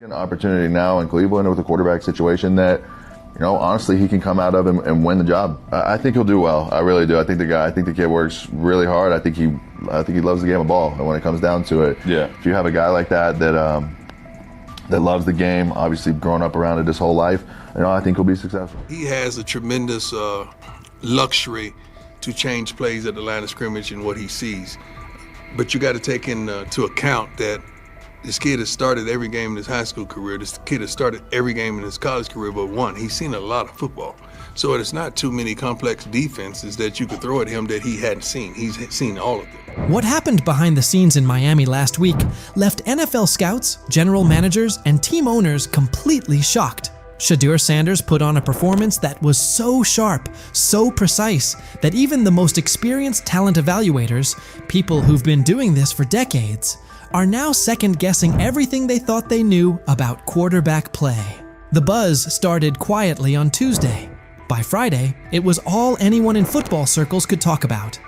An opportunity now in Cleveland with a quarterback situation that, honestly, he can come out of and win the job. I think he'll do well. I really do. I think the kid works really hard. I think he loves the game of ball. And when it comes down to it, if you have a guy like that loves the game, obviously grown up around it his whole life, I think he'll be successful. He has a tremendous luxury to change plays at the line of scrimmage and what he sees. But you got to take into account that this kid has started every game in his high school career. This kid has started every game in his college career but one. He's seen a lot of football. So it's not too many complex defenses that you could throw at him that he hadn't seen. He's seen all of them. What happened behind the scenes in Miami last week left NFL scouts, general managers, and team owners completely shocked. Shedeur Sanders put on a performance that was so sharp, so precise, that even the most experienced talent evaluators, people who've been doing this for decades, are now second-guessing everything they thought they knew about quarterback play. The buzz started quietly on Tuesday. By Friday, it was all anyone in football circles could talk about.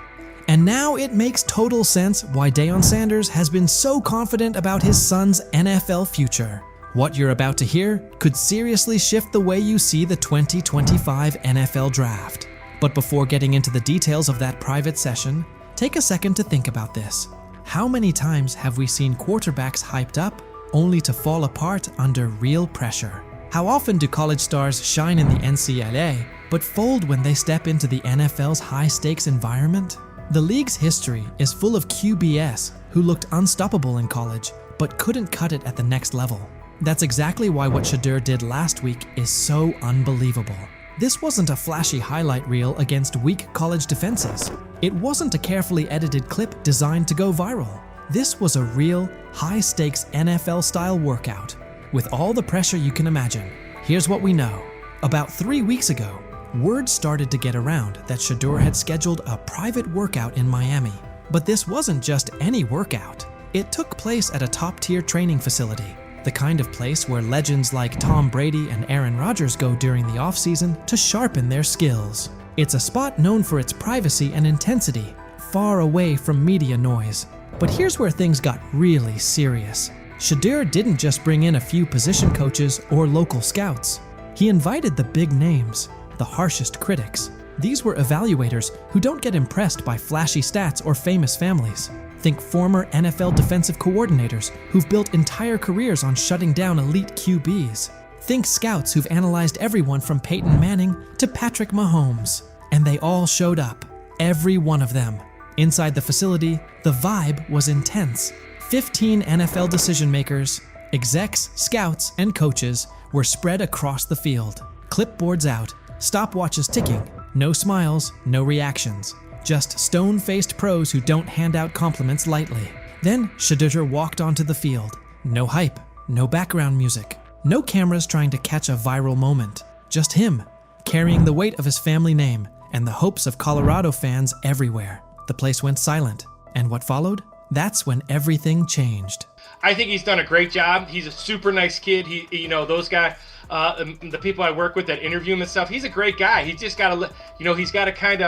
And now it makes total sense why Deion Sanders has been so confident about his son's NFL future. What you're about to hear could seriously shift the way you see the 2025 NFL Draft. But before getting into the details of that private session, take a second to think about this. How many times have we seen quarterbacks hyped up only to fall apart under real pressure? How often do college stars shine in the NCAA but fold when they step into the NFL's high-stakes environment? The league's history is full of QBs who looked unstoppable in college but couldn't cut it at the next level. That's exactly why what Shedeur did last week is so unbelievable. This wasn't a flashy highlight reel against weak college defenses. It wasn't a carefully edited clip designed to go viral. This was a real, high-stakes NFL-style workout, with all the pressure you can imagine. Here's what we know. About 3 weeks ago, word started to get around that Shedeur had scheduled a private workout in Miami. But this wasn't just any workout. It took place at a top-tier training facility, the kind of place where legends like Tom Brady and Aaron Rodgers go during the offseason to sharpen their skills. It's a spot known for its privacy and intensity, far away from media noise. But here's where things got really serious. Shedeur didn't just bring in a few position coaches or local scouts. He invited the big names, the harshest critics. These were evaluators who don't get impressed by flashy stats or famous families. Think former NFL defensive coordinators who've built entire careers on shutting down elite QBs. Think scouts who've analyzed everyone from Peyton Manning to Patrick Mahomes. And they all showed up. Every one of them. Inside the facility, the vibe was intense. 15 NFL decision makers, execs, scouts, and coaches were spread across the field. Clipboards out, stopwatches ticking, no smiles, no reactions. Just stone-faced pros who don't hand out compliments lightly. Then Shedeur walked onto the field. No hype, no background music, no cameras trying to catch a viral moment. Just him, carrying the weight of his family name and the hopes of Colorado fans everywhere. The place went silent. And what followed? That's when everything changed. I think he's done a great job. He's a super nice kid. Those guys, the people I work with that interview him and stuff, he's a great guy. He's just got to, he's got to kind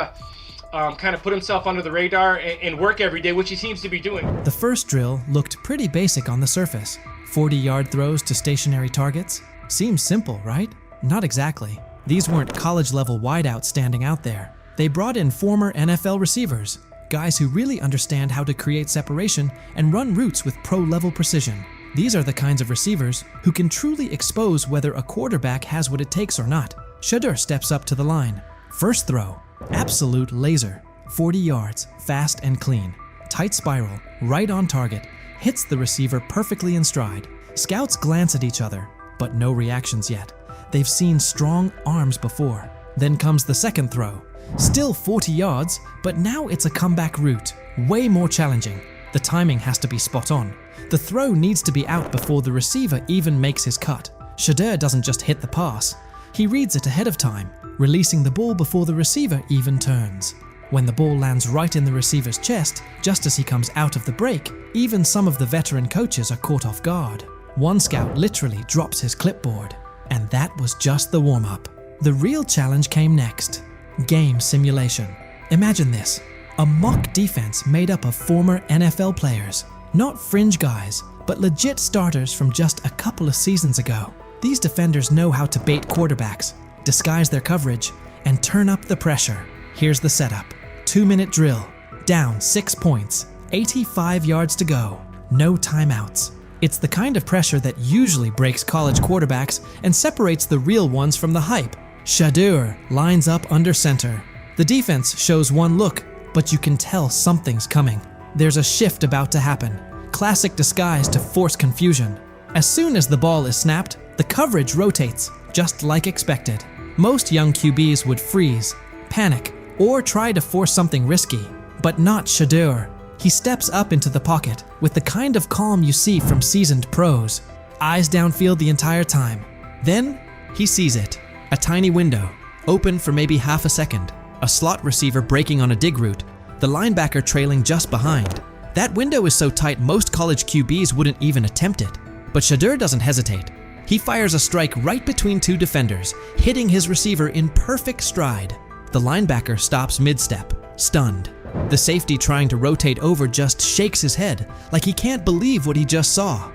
of put himself under the radar and work every day, which he seems to be doing. The first drill looked pretty basic on the surface. 40-yard throws to stationary targets. Seems simple, right? Not exactly. These weren't college-level wideouts standing out there. They brought in former NFL receivers, guys who really understand how to create separation and run routes with pro-level precision. These are the kinds of receivers who can truly expose whether a quarterback has what it takes or not. Shedeur steps up to the line. First throw. Absolute laser. 40 yards, fast and clean. Tight spiral, right on target. Hits the receiver perfectly in stride. Scouts glance at each other, but no reactions yet. They've seen strong arms before. Then comes the second throw. Still 40 yards, but now it's a comeback route. Way more challenging. The timing has to be spot on. The throw needs to be out before the receiver even makes his cut. Shedeur doesn't just hit the pass. He reads it ahead of time, releasing the ball before the receiver even turns. When the ball lands right in the receiver's chest, just as he comes out of the break, even some of the veteran coaches are caught off guard. One scout literally drops his clipboard. And that was just the warm-up. The real challenge came next. Game simulation. Imagine this. A mock defense made up of former NFL players. Not fringe guys, but legit starters from just a couple of seasons ago. These defenders know how to bait quarterbacks, disguise their coverage, and turn up the pressure. Here's the setup. 2-minute drill, down 6 points, 85 yards to go, no timeouts. It's the kind of pressure that usually breaks college quarterbacks and separates the real ones from the hype. Shedeur lines up under center. The defense shows one look, but you can tell something's coming. There's a shift about to happen. Classic disguise to force confusion. As soon as the ball is snapped, the coverage rotates, just like expected. Most young QBs would freeze, panic, or try to force something risky, but not Shedeur. He steps up into the pocket with the kind of calm you see from seasoned pros. Eyes downfield the entire time. Then, he sees it. A tiny window, open for maybe half a second. A slot receiver breaking on a dig route, the linebacker trailing just behind. That window is so tight most college QBs wouldn't even attempt it. But Shedeur doesn't hesitate. He fires a strike right between two defenders, hitting his receiver in perfect stride. The linebacker stops mid-step, stunned. The safety trying to rotate over just shakes his head, like he can't believe what he just saw.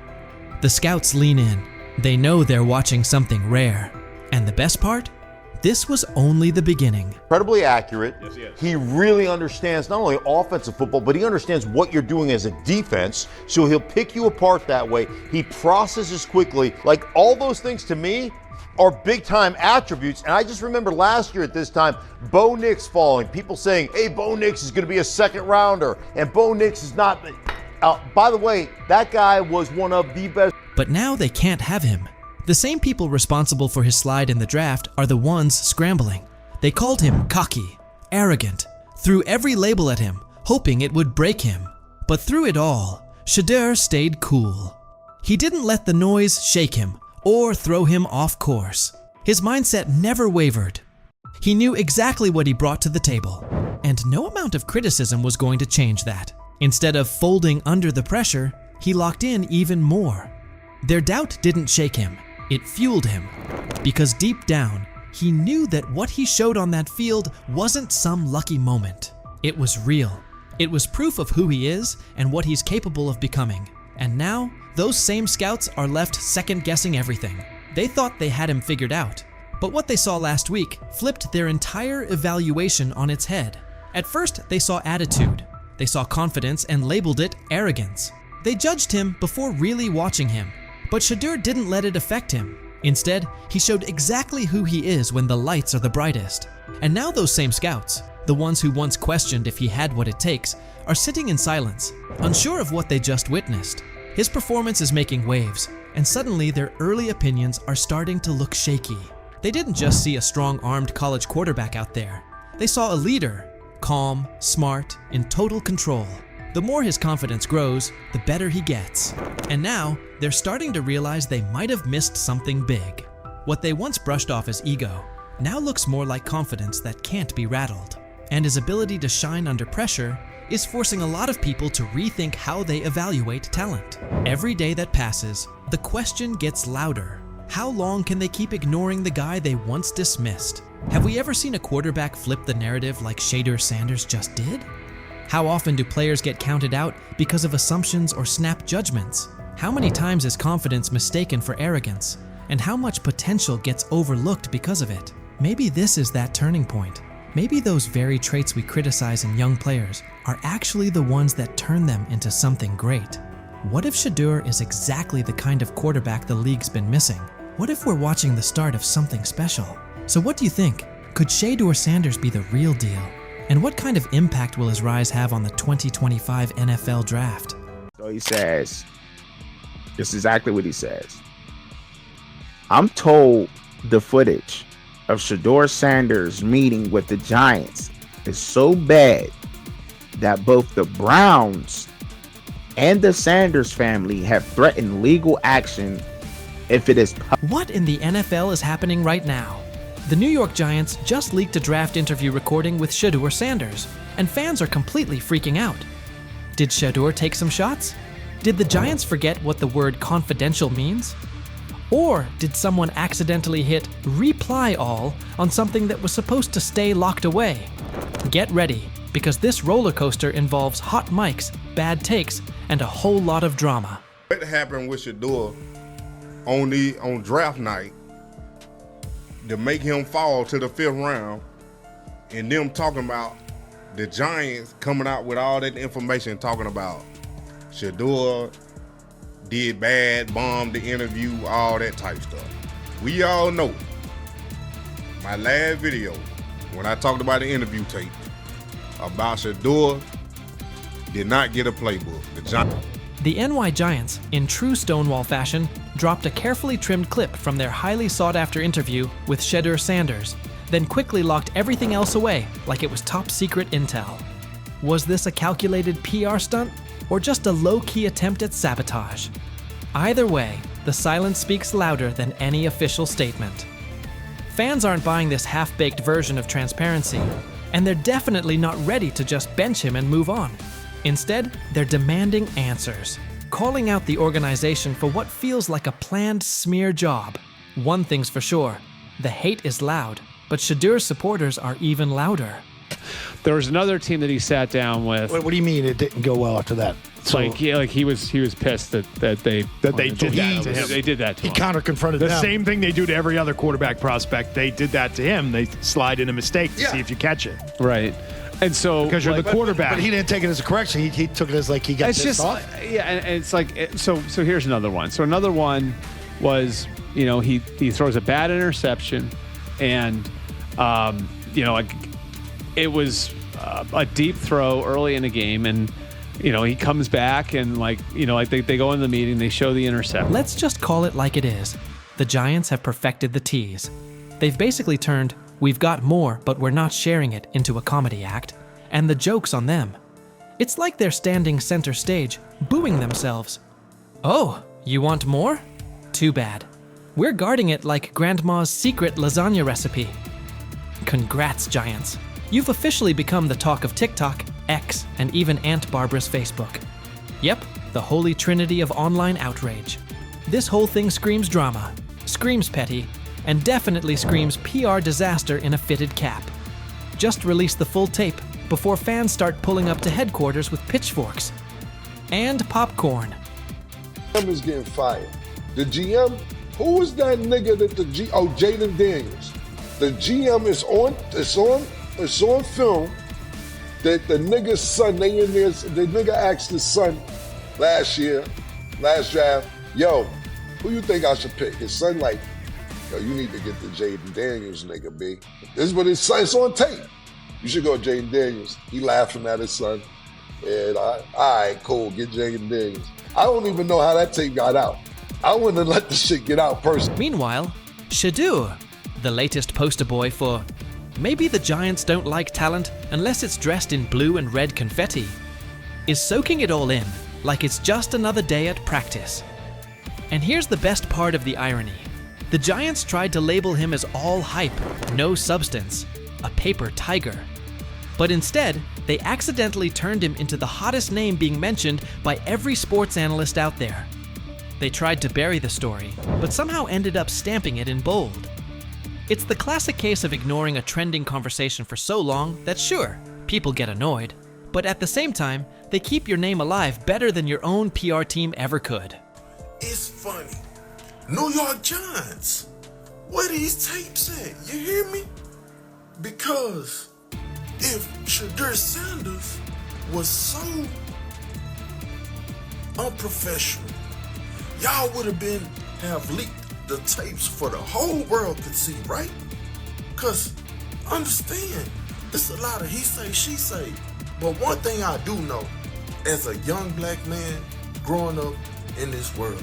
The scouts lean in. They know they're watching something rare. And the best part? This was only the beginning. Incredibly accurate. Yes, he is. He really understands not only offensive football, but he understands what you're doing as a defense. So he'll pick you apart that way. He processes quickly. Like, all those things to me are big time attributes. And I just remember last year at this time, Bo Nix falling. People saying, hey, Bo Nix is going to be a second rounder. And Bo Nix is not. By the way, that guy was one of the best. But now they can't have him. The same people responsible for his slide in the draft are the ones scrambling. They called him cocky, arrogant, threw every label at him, hoping it would break him. But through it all, Shedeur stayed cool. He didn't let the noise shake him or throw him off course. His mindset never wavered. He knew exactly what he brought to the table, and no amount of criticism was going to change that. Instead of folding under the pressure, he locked in even more. Their doubt didn't shake him. It fueled him, because deep down, he knew that what he showed on that field wasn't some lucky moment. It was real. It was proof of who he is and what he's capable of becoming. And now, those same scouts are left second-guessing everything. They thought they had him figured out. But what they saw last week flipped their entire evaluation on its head. At first, they saw attitude. They saw confidence and labeled it arrogance. They judged him before really watching him. But Shedeur didn't let it affect him. Instead, he showed exactly who he is when the lights are the brightest. And now those same scouts, the ones who once questioned if he had what it takes, are sitting in silence, unsure of what they just witnessed. His performance is making waves, and suddenly their early opinions are starting to look shaky. They didn't just see a strong-armed college quarterback out there. They saw a leader, calm, smart, in total control. The more his confidence grows, the better he gets. And now, they're starting to realize they might have missed something big. What they once brushed off as ego now looks more like confidence that can't be rattled. And his ability to shine under pressure is forcing a lot of people to rethink how they evaluate talent. Every day that passes, the question gets louder. How long can they keep ignoring the guy they once dismissed? Have we ever seen a quarterback flip the narrative like Shedeur Sanders just did? How often do players get counted out because of assumptions or snap judgments? How many times is confidence mistaken for arrogance? And how much potential gets overlooked because of it? Maybe this is that turning point. Maybe those very traits we criticize in young players are actually the ones that turn them into something great. What if Shedeur is exactly the kind of quarterback the league's been missing? What if we're watching the start of something special? So what do you think? Could Shedeur Sanders be the real deal? And what kind of impact will his rise have on the 2025 NFL Draft? So he says, this is exactly what he says. I'm told the footage of Shedeur Sanders meeting with the Giants is so bad that both the Browns and the Sanders family have threatened legal action if it is What in the NFL is happening right now? The New York Giants just leaked a draft interview recording with Shedeur Sanders, and fans are completely freaking out. Did Shedeur take some shots? Did the Giants forget what the word confidential means? Or did someone accidentally hit reply all on something that was supposed to stay locked away? Get ready, because this roller coaster involves hot mics, bad takes, and a whole lot of drama. What happened with Shedeur on draft night to make him fall to the 5th round, and them talking about the Giants coming out with all that information talking about Shedeur did bad, bombed the interview, all that type stuff. We all know my last video when I talked about the interview tape about Shedeur did not get a playbook. The NY Giants, in true Stonewall fashion, dropped a carefully trimmed clip from their highly sought-after interview with Shedeur Sanders, then quickly locked everything else away like it was top-secret intel. Was this a calculated PR stunt, or just a low-key attempt at sabotage? Either way, the silence speaks louder than any official statement. Fans aren't buying this half-baked version of transparency, and they're definitely not ready to just bench him and move on. Instead, they're demanding answers, calling out the organization for what feels like a planned smear job. One thing's for sure, the hate is loud, but Shedeur's supporters are even louder. There was another team that he sat down with. What do you mean it didn't go well after that? So, he was pissed that they did that to him. They did that to him. He counter-confronted them. The same thing they do to every other quarterback prospect. They did that to him. They slide in a mistake to see if you catch it. Right. And so because you're the quarterback. But he didn't take it as a correction. He took it as like he got pissed off. Yeah, and it's like so here's another one. So another one was, he throws a bad interception, and it was a deep throw early in the game, and he comes back and they go in the meeting, they show the interception. Let's just call it like it is. The Giants have perfected the tease. They've basically turned "we've got more, but we're not sharing it" into a comedy act, and the joke's on them. It's like they're standing center stage, booing themselves. Oh, you want more? Too bad. We're guarding it like Grandma's secret lasagna recipe. Congrats, Giants. You've officially become the talk of TikTok, X, and even Aunt Barbara's Facebook. Yep, the holy trinity of online outrage. This whole thing screams drama, screams petty, and definitely screams PR disaster in a fitted cap. Just release the full tape before fans start pulling up to headquarters with pitchforks. And popcorn. GM is getting fired. The GM, who was that nigga that Jaden Daniels. The GM is on film that the nigga's son, the nigga asked his son last draft, yo, who you think I should pick? His son like, yo, you need to get the Jaden Daniels nigga, B. This is what his son, it's on tape. You should go with Jaden Daniels. He laughing at his son. And all right, cool, get Jaden Daniels. I don't even know how that tape got out. I wouldn't have let the shit get out personally. Meanwhile, Shedeur, the latest poster boy for maybe the Giants don't like talent unless it's dressed in blue and red confetti, is soaking it all in like it's just another day at practice. And here's the best part of the irony. The Giants tried to label him as all hype, no substance, a paper tiger. But instead, they accidentally turned him into the hottest name being mentioned by every sports analyst out there. They tried to bury the story, but somehow ended up stamping it in bold. It's the classic case of ignoring a trending conversation for so long that sure, people get annoyed, but at the same time, they keep your name alive better than your own PR team ever could. It's funny. New York Giants, where these tapes at? You hear me? Because if Shedeur Sanders was so unprofessional, y'all would have leaked the tapes for the whole world could see, right? Cause understand, it's a lot of he say, she say. But one thing I do know, as a young black man growing up in this world,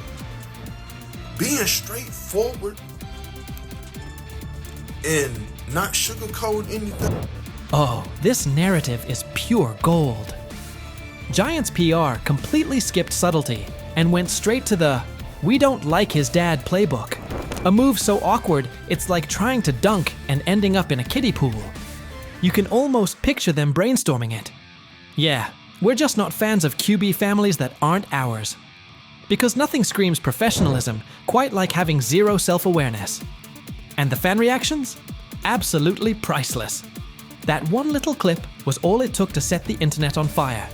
being straightforward and not sugarcoat anything. Oh, this narrative is pure gold. Giants PR completely skipped subtlety and went straight to the "we don't like his dad" playbook. A move so awkward, it's like trying to dunk and ending up in a kiddie pool. You can almost picture them brainstorming it. Yeah, we're just not fans of QB families that aren't ours. Because nothing screams professionalism quite like having zero self-awareness. And the fan reactions? Absolutely priceless. That one little clip was all it took to set the internet on fire.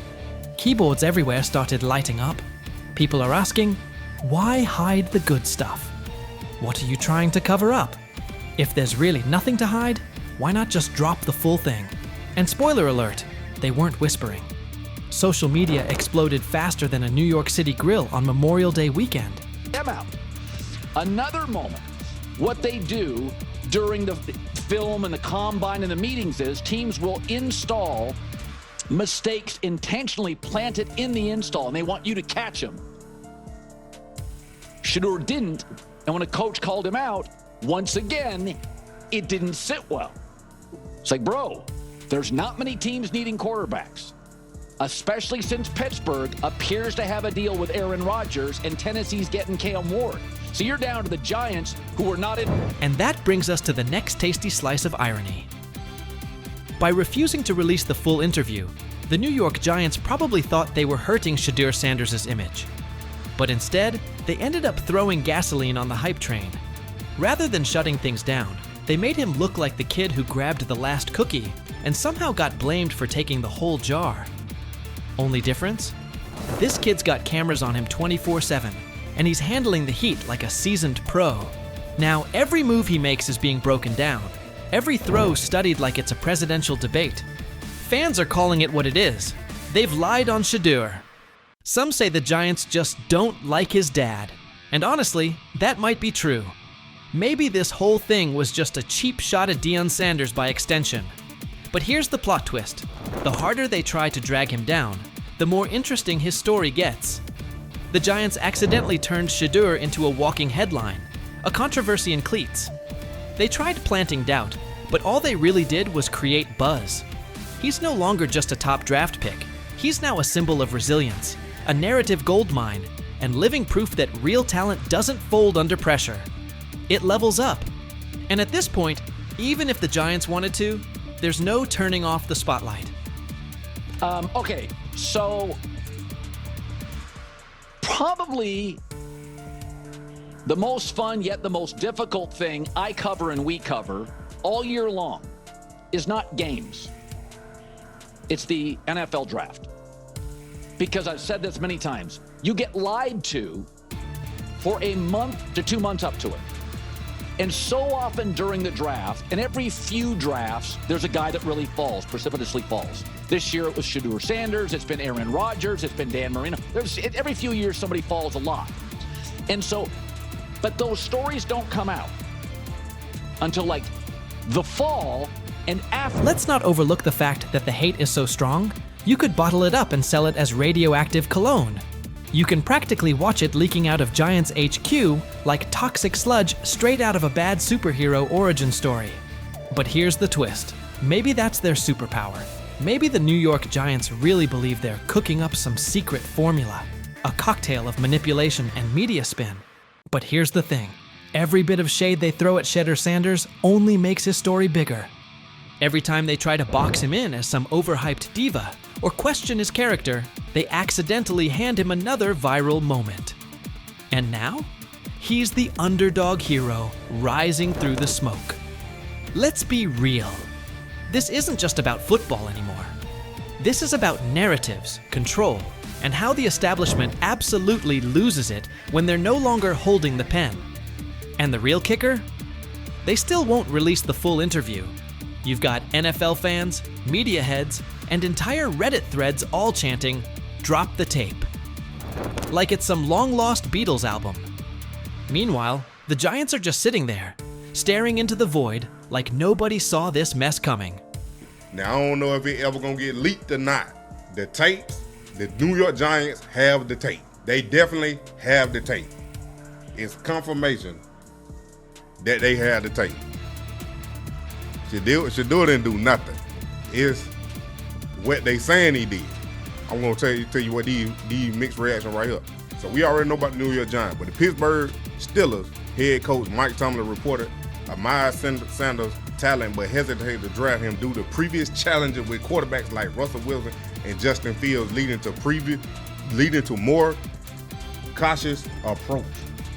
Keyboards everywhere started lighting up. People are asking, Why hide the good stuff? What are you trying to cover up? If there's really nothing to hide, why not just drop the full thing? And spoiler alert, they weren't whispering. Social media exploded faster than a New York City grill on Memorial Day weekend. Them out. Another moment. What they do during the film and the combine and the meetings is teams will install mistakes intentionally planted in the install, and they want you to catch them. Shedeur didn't, and when a coach called him out, once again, it didn't sit well. It's like, bro, there's not many teams needing quarterbacks, especially since Pittsburgh appears to have a deal with Aaron Rodgers and Tennessee's getting Cam Ward. So you're down to the Giants, who are not in. And that brings us to the next tasty slice of irony. By refusing to release the full interview, the New York Giants probably thought they were hurting Shedeur Sanders' image. But instead, they ended up throwing gasoline on the hype train. Rather than shutting things down, they made him look like the kid who grabbed the last cookie and somehow got blamed for taking the whole jar. Only difference? This kid's got cameras on him 24/7, and he's handling the heat like a seasoned pro. Now, every move he makes is being broken down, every throw studied like it's a presidential debate. Fans are calling it what it is. They've lied on Shedeur. Some say the Giants just don't like his dad. And honestly, that might be true. Maybe this whole thing was just a cheap shot at Deion Sanders by extension. But here's the plot twist. The harder they try to drag him down, the more interesting his story gets. The Giants accidentally turned Shedeur into a walking headline, a controversy in cleats. They tried planting doubt, but all they really did was create buzz. He's no longer just a top draft pick. He's now a symbol of resilience, a narrative goldmine, and living proof that real talent doesn't fold under pressure. It levels up. And at this point, even if the Giants wanted to, there's no turning off the spotlight. Okay, so probably the most fun yet the most difficult thing I cover and we cover all year long is not games. It's the NFL draft. Because I've said this many times, you get lied to for a month to 2 months up to it. And so often during the draft, and every few drafts, there's a guy that really falls, precipitously falls. This year it was Shedeur Sanders, it's been Aaron Rodgers, it's been Dan Marino. Every few years somebody falls a lot. And so, but those stories don't come out until like the fall and after. Let's not overlook the fact that the hate is so strong, you could bottle it up and sell it as radioactive cologne. You can practically watch it leaking out of Giants HQ like toxic sludge straight out of a bad superhero origin story. But here's the twist. Maybe that's their superpower. Maybe the New York Giants really believe they're cooking up some secret formula, a cocktail of manipulation and media spin. But here's the thing. Every bit of shade they throw at Shedeur Sanders only makes his story bigger. Every time they try to box him in as some overhyped diva or question his character, they accidentally hand him another viral moment. And now, he's the underdog hero rising through the smoke. Let's be real. This isn't just about football anymore. This is about narratives, control, and how the establishment absolutely loses it when they're no longer holding the pen. And the real kicker? They still won't release the full interview. You've got NFL fans, media heads, and entire Reddit threads all chanting, "Drop the tape." Like it's some long-lost Beatles album. Meanwhile, the Giants are just sitting there, staring into the void like nobody saw this mess coming. Now, I don't know if it ever gonna get leaked or not. The tapes, the New York Giants have the tape. They definitely have the tape. It's confirmation that they have the tape. Shedeur didn't do nothing. It's what they saying he did. I'm gonna tell you what these mixed reaction right here. So we already know about the New York Giants, but the Pittsburgh Steelers head coach Mike Tomlin reported Miles Sanders' talent, but hesitated to draft him due to previous challenges with quarterbacks like Russell Wilson and Justin Fields, leading to more cautious approach.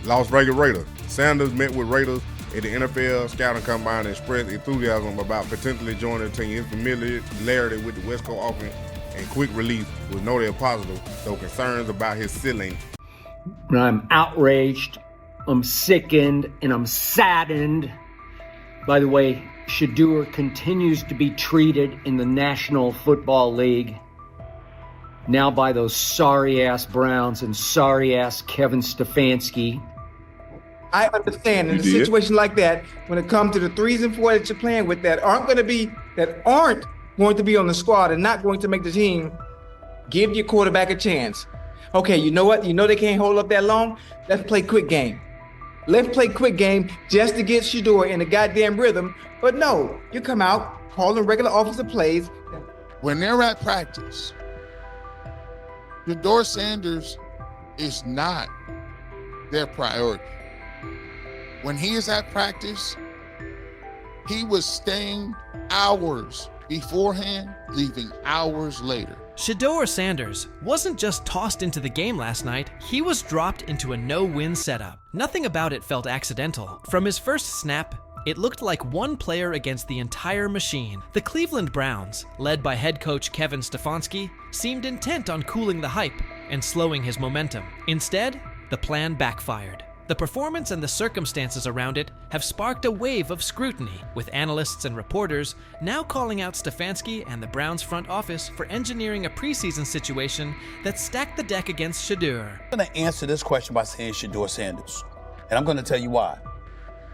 Las Vegas Raiders. Sanders met with Raiders at the NFL Scouting Combine and expressed enthusiasm about potentially joining the team. His familiarity with the West Coast offense and quick release was noted positive, though concerns about his ceiling. And I'm outraged, I'm sickened, and I'm saddened by the way Shedeur continues to be treated in the National Football League, now by those sorry-ass Browns and sorry-ass Kevin Stefanski. I understand in a situation like that, when it comes to the 3s and 4s that you're playing with that aren't going to be on the squad and not going to make the team, give your quarterback a chance. Okay, you know what? You know they can't hold up that long? Let's play quick game. Let's play quick game just to get Shedeur in the goddamn rhythm. But no, you come out, calling regular offensive plays. When they're at practice, Shedeur Sanders is not their priority. When he is at practice, he was staying hours beforehand, leaving hours later. Shedeur Sanders wasn't just tossed into the game last night, he was dropped into a no-win setup. Nothing about it felt accidental. From his first snap, it looked like one player against the entire machine. The Cleveland Browns, led by head coach Kevin Stefanski, seemed intent on cooling the hype and slowing his momentum. Instead, the plan backfired. The performance and the circumstances around it have sparked a wave of scrutiny, with analysts and reporters now calling out Stefanski and the Browns front office for engineering a preseason situation that stacked the deck against Shedeur. I'm going to answer this question by saying Shedeur Sanders, and I'm going to tell you why.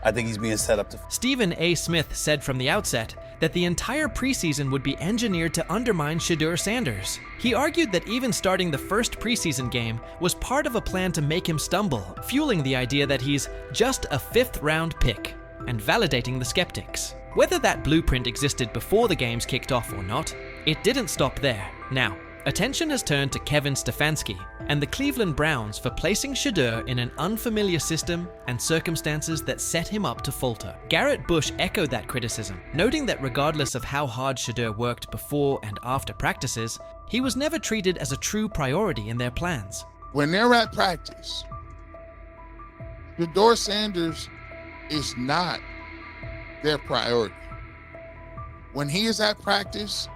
I think he's being set up to... Stephen A. Smith said from the outset that the entire preseason would be engineered to undermine Shedeur Sanders. He argued that even starting the first preseason game was part of a plan to make him stumble, fueling the idea that he's just a 5th-round pick, and validating the skeptics. Whether that blueprint existed before the games kicked off or not, it didn't stop there. Now, attention has turned to Kevin Stefanski and the Cleveland Browns for placing Shedeur in an unfamiliar system and circumstances that set him up to falter. Garrett Bush echoed that criticism, noting that regardless of how hard Shedeur worked before and after practices, he was never treated as a true priority in their plans. When they're at practice, Shedeur Sanders is not their priority. When he is at practice,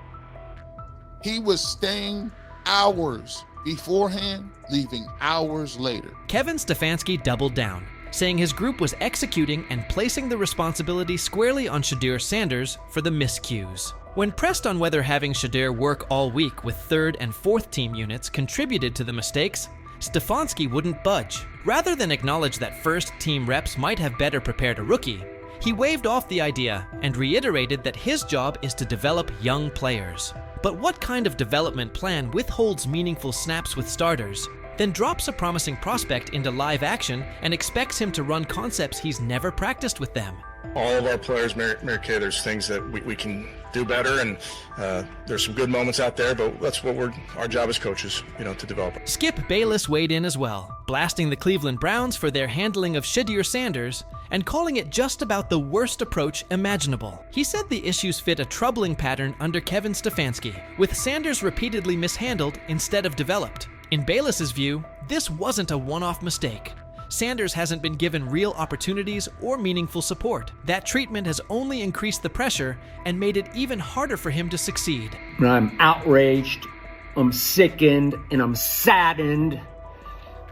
he was staying hours beforehand, leaving hours later. Kevin Stefanski doubled down, saying his group was executing and placing the responsibility squarely on Shedeur Sanders for the miscues. When pressed on whether having Shedeur work all week with 3rd and 4th team units contributed to the mistakes, Stefanski wouldn't budge. Rather than acknowledge that first team reps might have better prepared a rookie, he waved off the idea and reiterated that his job is to develop young players. But what kind of development plan withholds meaningful snaps with starters, then drops a promising prospect into live action and expects him to run concepts he's never practiced with them? All of our players, Mary Kay, there's things that we can do better, and there's some good moments out there, but that's what our job as coaches, to develop. Skip Bayless weighed in as well, blasting the Cleveland Browns for their handling of Shedeur Sanders and calling it just about the worst approach imaginable. He said the issues fit a troubling pattern under Kevin Stefanski, with Sanders repeatedly mishandled instead of developed. In Bayless's view, this wasn't a one-off mistake. Sanders hasn't been given real opportunities or meaningful support. That treatment has only increased the pressure and made it even harder for him to succeed. I'm outraged, I'm sickened, and I'm saddened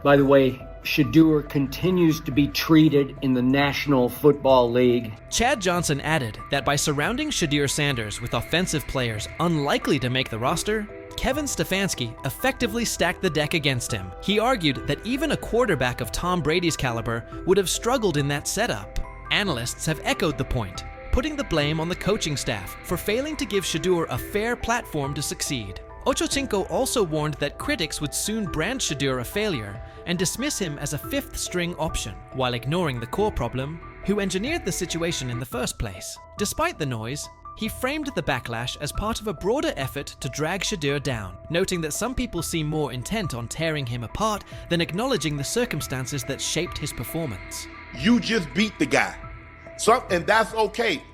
by the way Shedeur continues to be treated in the National Football League. Chad Johnson added that by surrounding Shedeur Sanders with offensive players unlikely to make the roster, Kevin Stefanski effectively stacked the deck against him. He argued that even a quarterback of Tom Brady's caliber would have struggled in that setup. Analysts have echoed the point, putting the blame on the coaching staff for failing to give Shedeur a fair platform to succeed. Ochocinco also warned that critics would soon brand Shedeur a failure and dismiss him as a 5th-string option, while ignoring the core problem, who engineered the situation in the first place. Despite the noise, he framed the backlash as part of a broader effort to drag Shedeur down, noting that some people seem more intent on tearing him apart than acknowledging the circumstances that shaped his performance. You just beat the guy, and that's okay.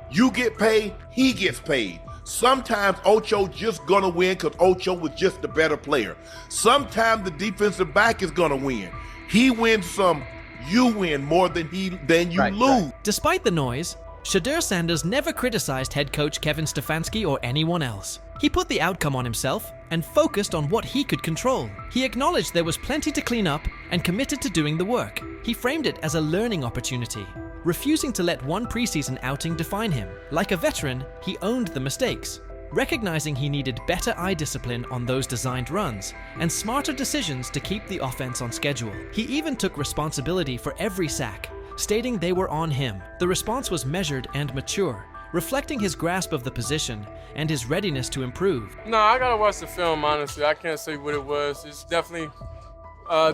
You get paid, he gets paid. Sometimes Ocho just gonna win because Ocho was just the better player. Sometimes the defensive back is gonna win. He wins some, you win more than you lose. Despite the noise, Shedeur Sanders never criticized head coach Kevin Stefanski or anyone else. He put the outcome on himself and focused on what he could control. He acknowledged there was plenty to clean up and committed to doing the work. He framed it as a learning opportunity, refusing to let one preseason outing define him. Like a veteran, he owned the mistakes, recognizing he needed better eye discipline on those designed runs and smarter decisions to keep the offense on schedule. He even took responsibility for every sack, stating they were on him. The response was measured and mature, reflecting his grasp of the position and his readiness to improve. No, I gotta watch the film, honestly. I can't say what it was. It's definitely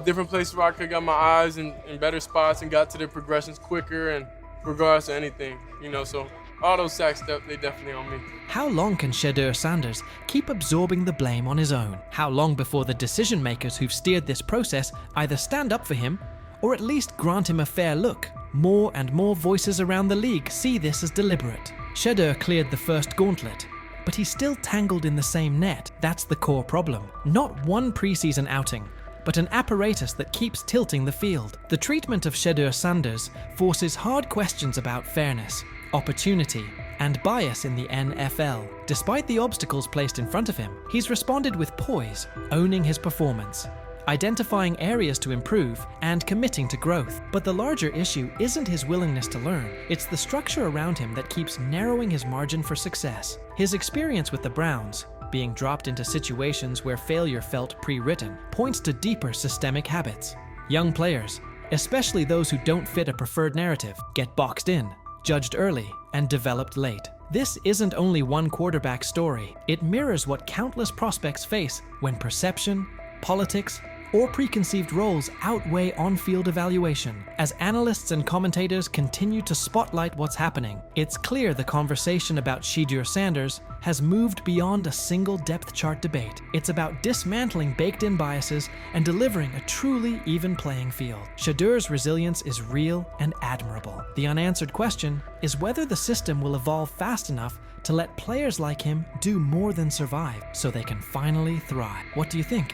different places where I could got my eyes in better spots and got to the progressions quicker and regardless of anything, so all those sacks, they definitely on me. How long can Shedeur Sanders keep absorbing the blame on his own? How long before the decision makers who've steered this process either stand up for him or at least grant him a fair look? More and more voices around the league see this as deliberate. Shedeur cleared the first gauntlet, but he's still tangled in the same net. That's the core problem. Not one preseason outing, but an apparatus that keeps tilting the field. The treatment of Shedeur Sanders forces hard questions about fairness, opportunity, and bias in the NFL. Despite the obstacles placed in front of him, he's responded with poise, owning his performance, identifying areas to improve, and committing to growth. But the larger issue isn't his willingness to learn, it's the structure around him that keeps narrowing his margin for success. His experience with the Browns, being dropped into situations where failure felt pre-written, points to deeper systemic habits. Young players, especially those who don't fit a preferred narrative, get boxed in, judged early, and developed late. This isn't only one quarterback story. It mirrors what countless prospects face when perception, politics, or preconceived roles outweigh on-field evaluation. As analysts and commentators continue to spotlight what's happening, it's clear the conversation about Shedeur Sanders has moved beyond a single depth chart debate. It's about dismantling baked-in biases and delivering a truly even playing field. Shedeur's resilience is real and admirable. The unanswered question is whether the system will evolve fast enough to let players like him do more than survive so they can finally thrive. What do you think?